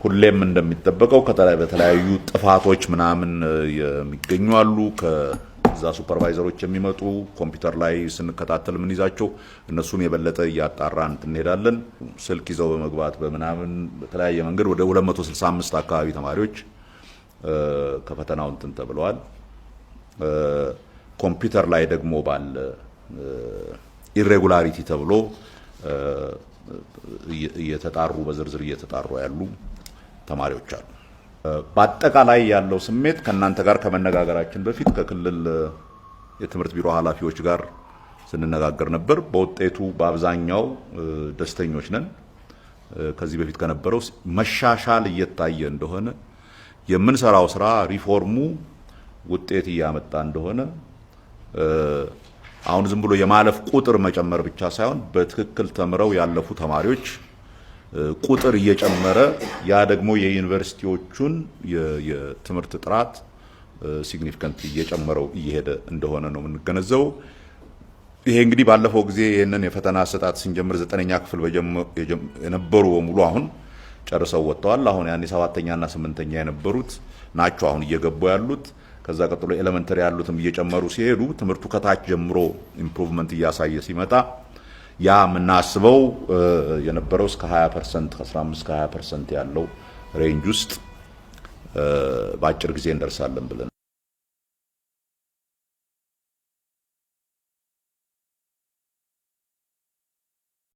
ሁሌም እንደሚጠበቀው በተለያዩ ጥፋቶች ምናምን የሚገኙ አሉ። ከዛ ሱፐርቫይዘሮች የሚመጡ ኮምፒውተር ላይ ስንከታተል ምን ይዛቸው እነሱን የበለጠ እያጣራን እንሄዳለን። ስልክ ይዘው በመግባት በምናምን በተለያየ መንገድ ወደ 265 አካባቢ ተማሪዎች ከፈተናው እንትን ተብለዋል። ኮምፒውተር ላይ ደግሞ ባለ ኢሬጉላሪቲ ተብሎ እየተጣሩ በዝርዝር እየተጣሩ ያሉ ተማሪዎች አሉ። በአጠቃላይ ያለው ስሜት ከናንተ ጋር ከመነጋገራችን በፊት ከክልል የትምህርት ቢሮ ኃላፊዎች ጋር ስንነጋገር ነበር። በውጤቱ በአብዛኛው ደስተኞች ነን። ከዚህ በፊት ከነበረው መሻሻል እየታየ እንደሆነ የምንሰራው ስራ ሪፎርሙ ውጤት እያመጣ እንደሆነ አሁን ዝም ብሎ የማለፍ ቁጥር መጨመር ብቻ ሳይሆን በትክክል ተምረው ያለፉ ተማሪዎች ቁጥር እየጨመረ ያ ደግሞ የዩኒቨርሲቲዎቹን የትምህርት ጥራት ሲግኒፊካንት እየጨመረው እየሄደ እንደሆነ ነው የምንገነዘበው። ይሄ እንግዲህ ባለፈው ጊዜ ይሄንን የፈተና አሰጣጥ ስንጀምር 9ኛ ክፍል የነበሩ በሙሉ አሁን ጨርሰው ወጥተዋል። አሁን ያኔ 7ኛና 8ኛ የነበሩት ናቸው አሁን እየገቡ ያሉት። ከዛ ቀጥሎ ኤሌመንተሪ ያሉትም እየጨመሩ ሲሄዱ ትምህርቱ ከታች ጀምሮ ኢምፕሩቭመንት እያሳየ ሲመጣ ያ የምናስበው የነበረው እስከ 20% ከ15 እስከ 20% ያለው ሬንጅ ውስጥ በአጭር ጊዜ እንደርሳለን ብለን